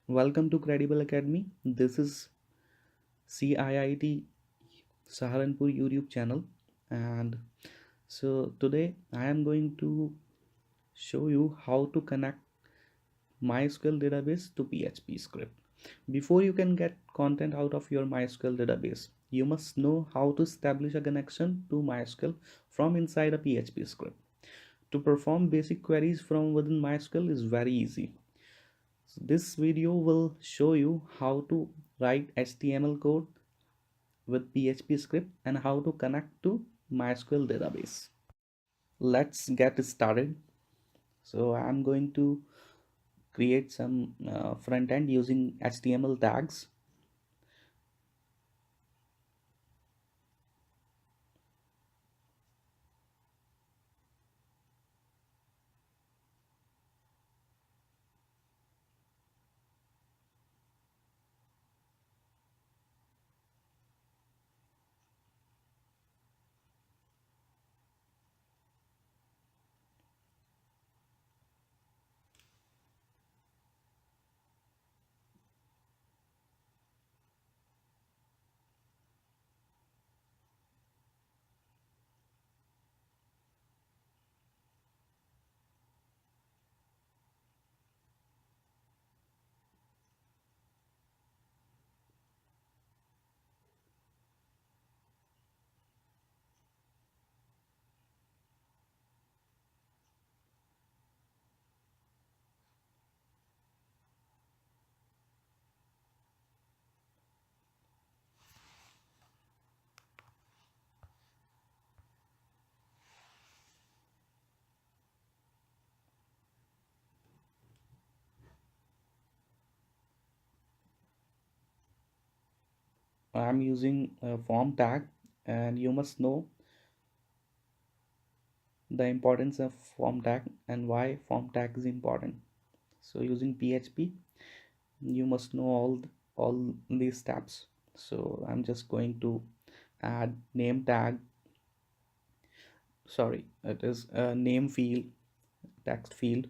Welcome to Credible Academy. This is CIIT Saharanpur YouTube channel, and today I am going to show you how to connect MySQL database to PHP script. Before you can get content out of your MySQL database, you must know how to establish a connection to MySQL from inside a PHP script. To perform basic queries from within MySQL is very easy. So this video will show you how to write HTML code with PHP script and how to connect to MySQL database. Let's get started. So I'm going to create some front end using HTML tags. I'm using a form tag, and you must know the importance of form tag and why form tag is important. So using PHP, you must know all these steps. So I'm just going to add name tag. Sorry, it is a name field, text field,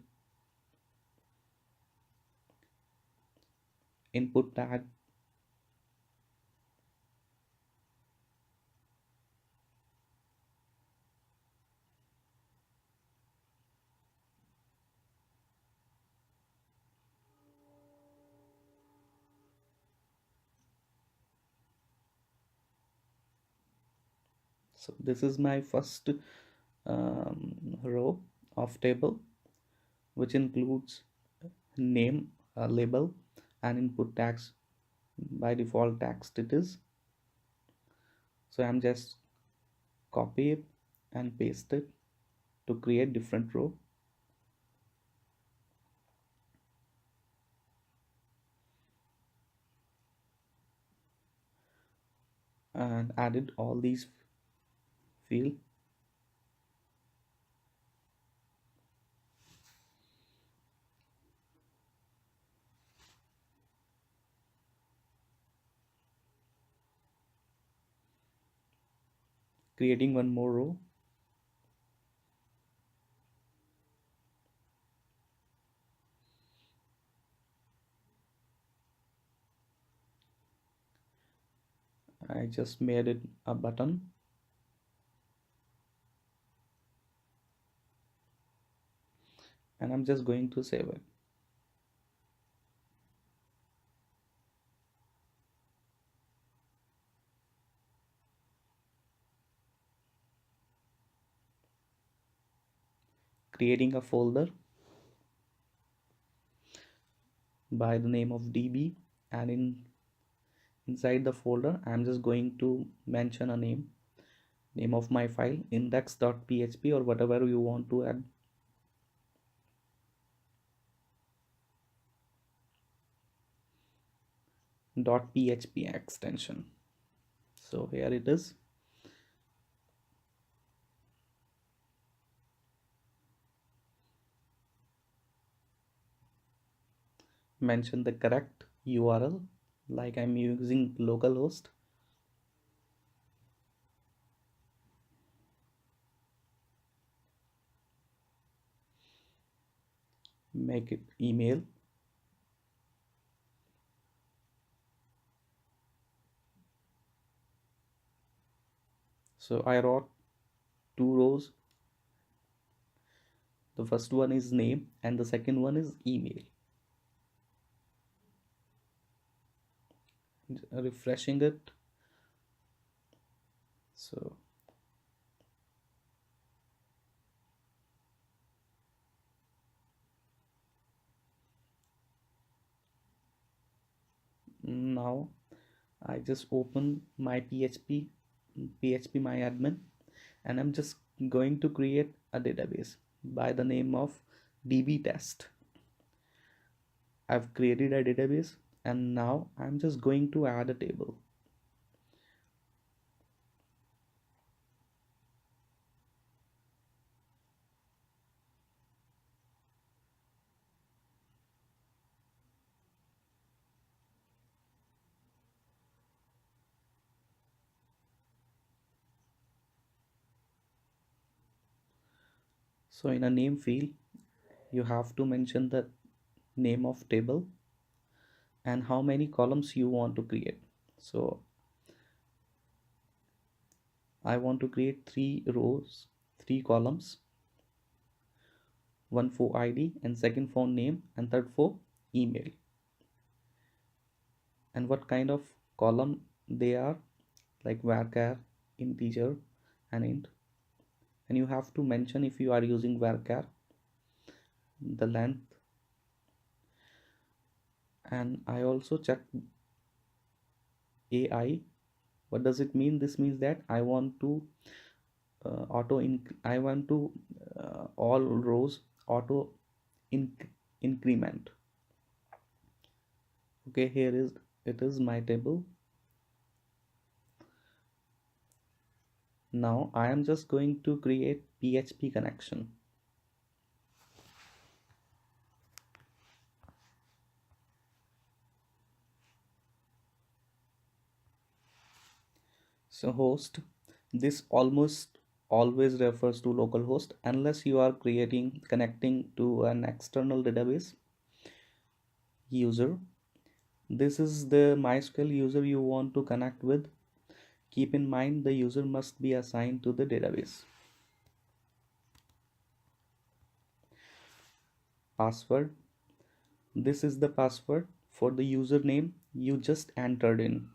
input tag, so this is my first row of table, which includes name, label, and input tags. By default text it is. So I'm just copy it and paste it to create different row. And added all these field. Creating one more row. I just made it a button, and I'm just going to save it. Creating a folder by the name of db, and inside the folder I'm just going to mention a name of my file, index.php, or whatever you want to add. .php extension. So here it is. Mention the correct URL, like I'm using localhost. Make it email. So I wrote two rows. The first one is name and the second one is email. Refreshing it. So now I just open my PHP my admin, and I'm just going to create a database by the name of DB test. I've created a database, and now I'm just going to add a table. So in a name field, you have to mention the name of table and how many columns you want to create. So I want to create 3 rows, 3 columns, one for ID and second for name and third for email. And what kind of column they are, like varchar, integer and int. And you have to mention, if you are using varchar, the length. And I also check AI. What does it mean? This means that I want to I want to all rows auto increment. Okay, here is it is my table. Now I am just going to create PHP connection. So host, this almost always refers to localhost unless you are connecting to an external database. User, this is the MySQL user you want to connect with. Keep in mind the user must be assigned to the database. Password, this is the password for the username you just entered in.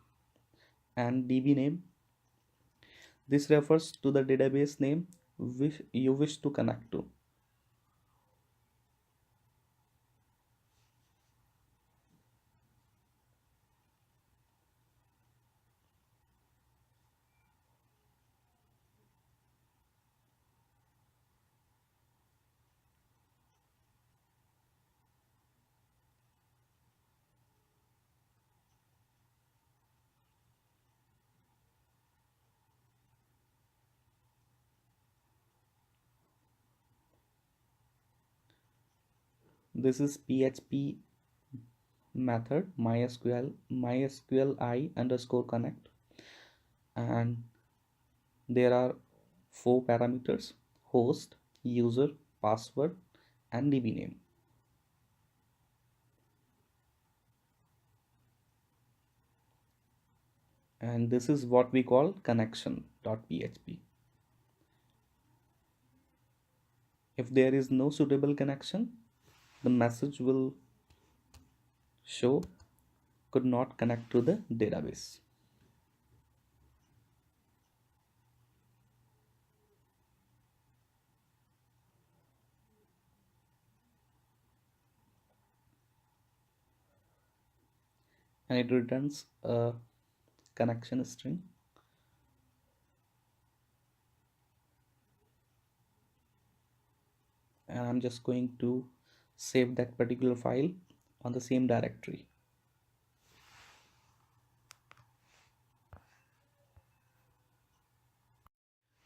And DB name, this refers to the database name which you wish to connect to. This is PHP method MySQLi underscore connect, and there are 4 parameters: host, user, password and DB name. And this is what we call connection.php. If there is no suitable connection, the message will show could not connect to the database. And it returns a connection string. And I'm just going to save that particular file on the same directory.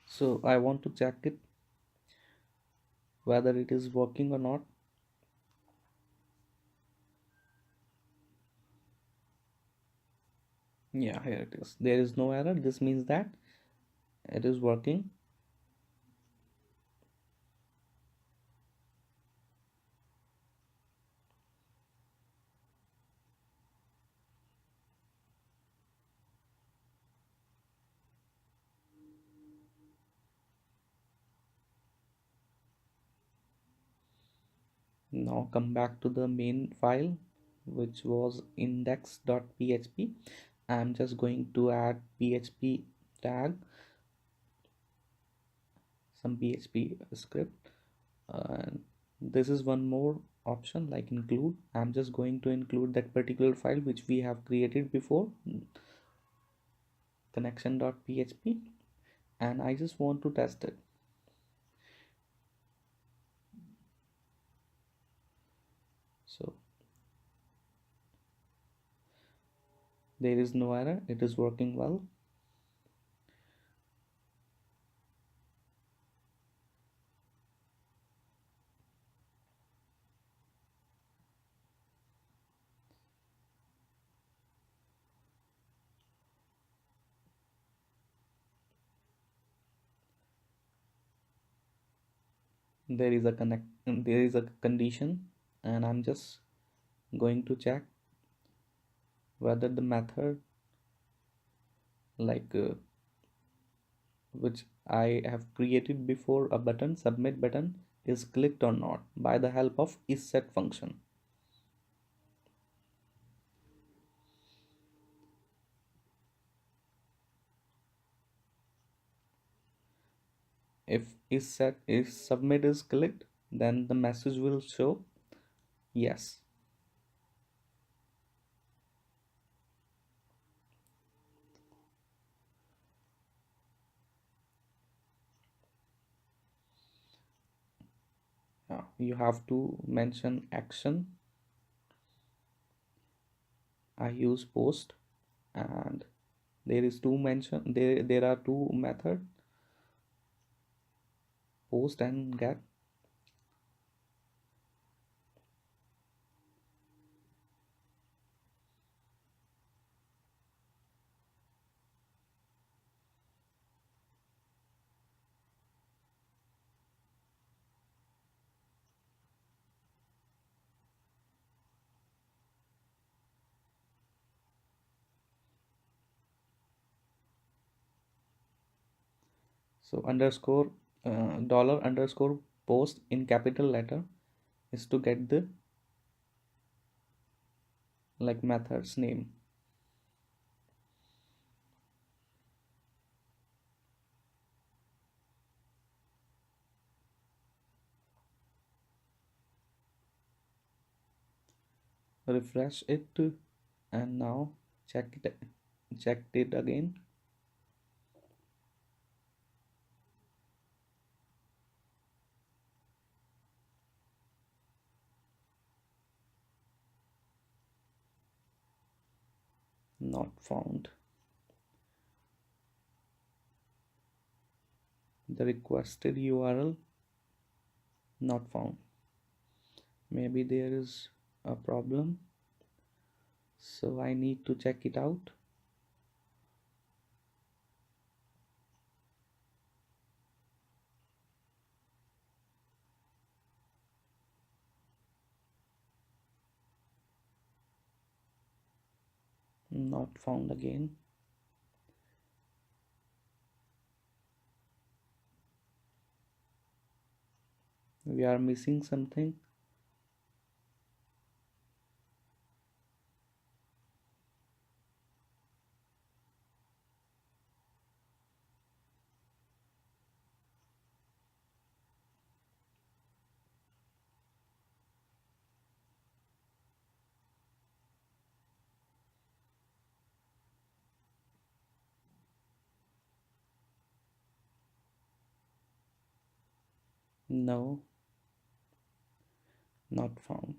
So I want to check it whether it is working or not. Yeah, here it is. There is no error. This means that it is working. Now come back to the main file, which was index.php. I'm just going to add php tag, some php script, and this is one more option like include. I'm just going to include that particular file which we have created before, connection.php, and I just want to test it. So there is no error, it is working well. There is a condition, and I'm just going to check whether the method like which I have created before a button, submit button, is clicked or not by the help of isSet function. If if submit is clicked, then the message will show yes. You have to mention action. I use post, and there is two mention there are two method, post and get. So underscore dollar underscore post in capital letter is to get the like method's name. Refresh it, and now check it again. Not found. The requested URL not found. Maybe there is a problem, so I need to check it out. Not found again. We are missing something. No, not found.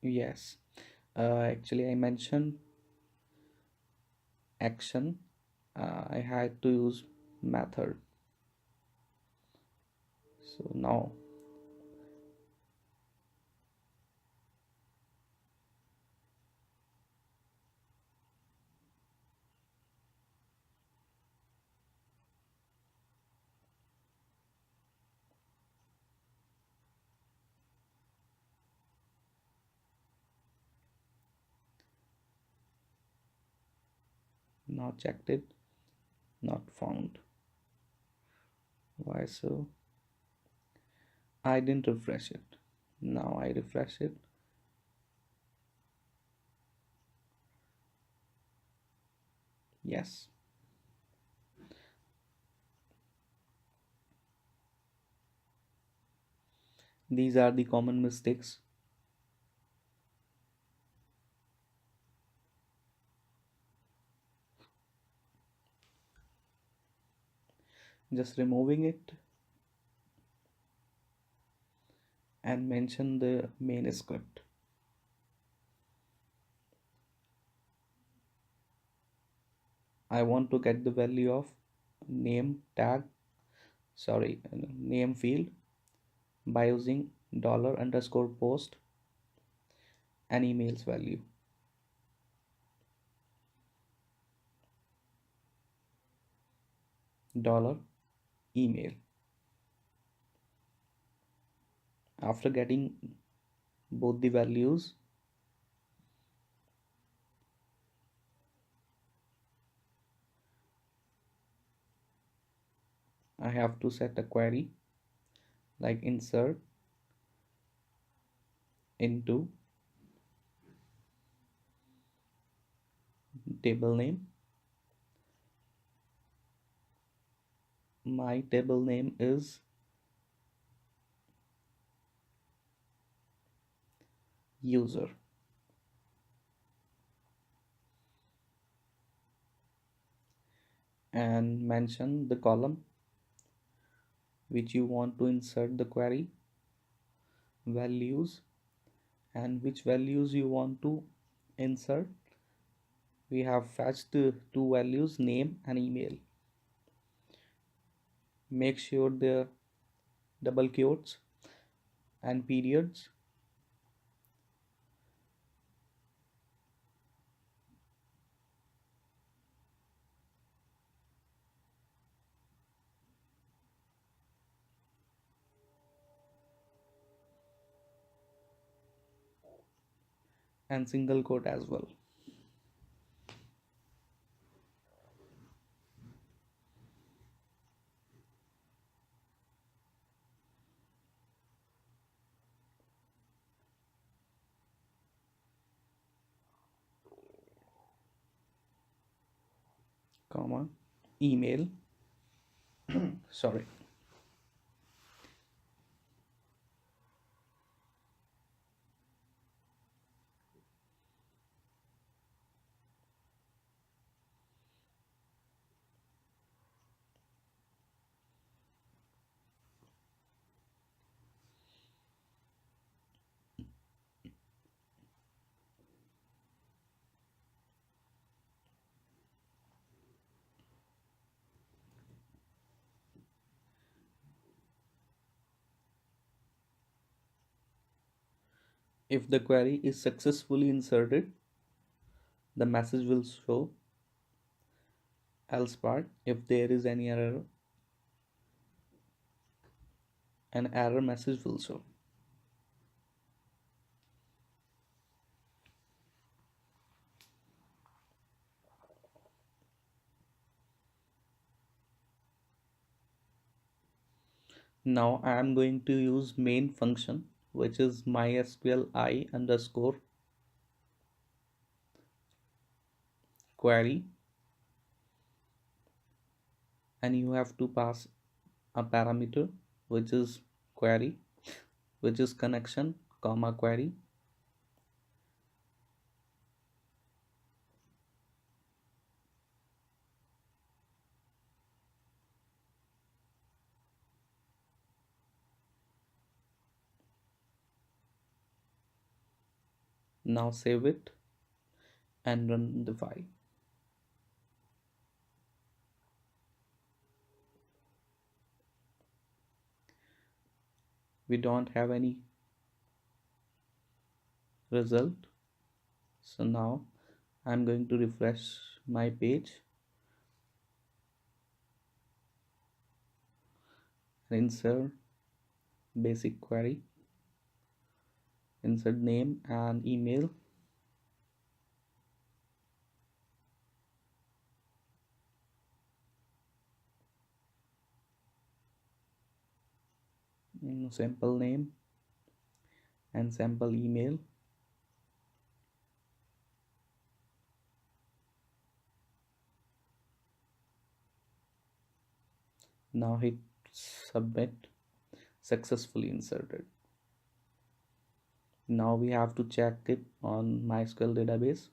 Yes, actually I mentioned action. I had to use method. So now Now checked it, not found. Why so? I didn't refresh it. Now I refresh it. Yes. These are the common mistakes. Just removing it and mention the main script. I want to get the value of name tag, name field by using $_post and email's value. Dollar email. After getting both the values, I have to set a query like insert into table name. My table name is user, and mention the column which you want to insert the query, values, and which values you want to insert. We have fetched the two values, name and email. Make sure the double quotes and periods. And single quote as well. Comma, email. Sorry. If the query is successfully inserted, the message will show. Else part, if there is any error, an error message will show. Now I am going to use main function, which is MySQLi underscore query, and you have to pass a parameter which is query, which is connection comma query. Now save it and run the file. We don't have any result, so now I'm going to refresh my page and insert basic query, insert name and email, sample name and sample email. Now hit submit. Successfully inserted. Now we have to check it on MySQL database.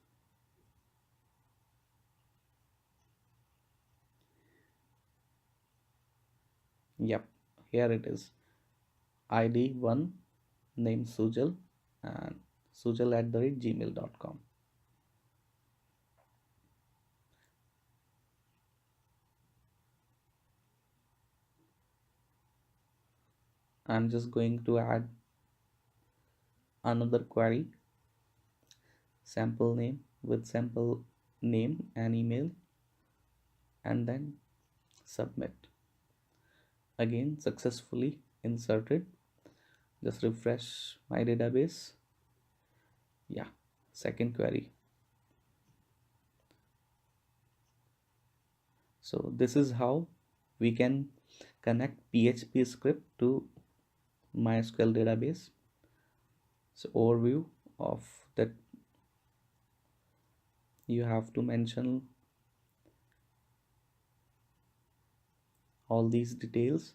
Yep, here it is. ID 1, name Sujal, and sujal@gmail.com. I'm just going to add another query, sample name with sample name and email, and then submit. Again, successfully inserted. Just refresh my database. Yeah, second query. So this is how we can connect PHP script to MySQL database. So overview of that, you have to mention all these details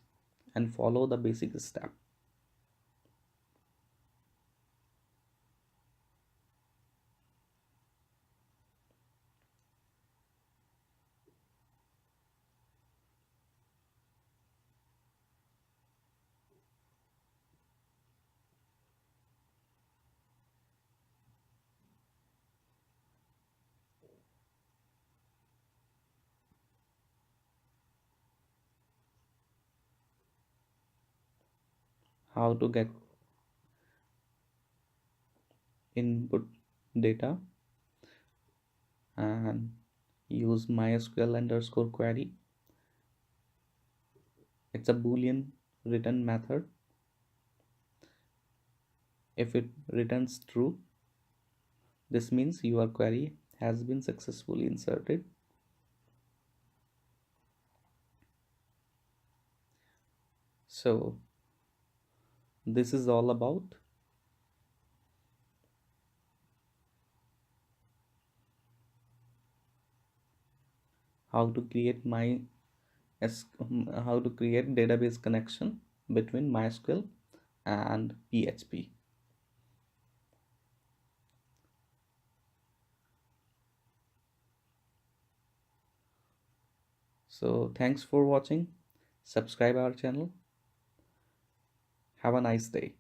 and follow the basic step. How to get input data and use MySQL underscore query. It's a Boolean return method. If it returns true, this means your query has been successfully inserted. So this is all about how to create how to create database connection between MySQL and PHP. So thanks for watching. Subscribe our channel. Have a nice day.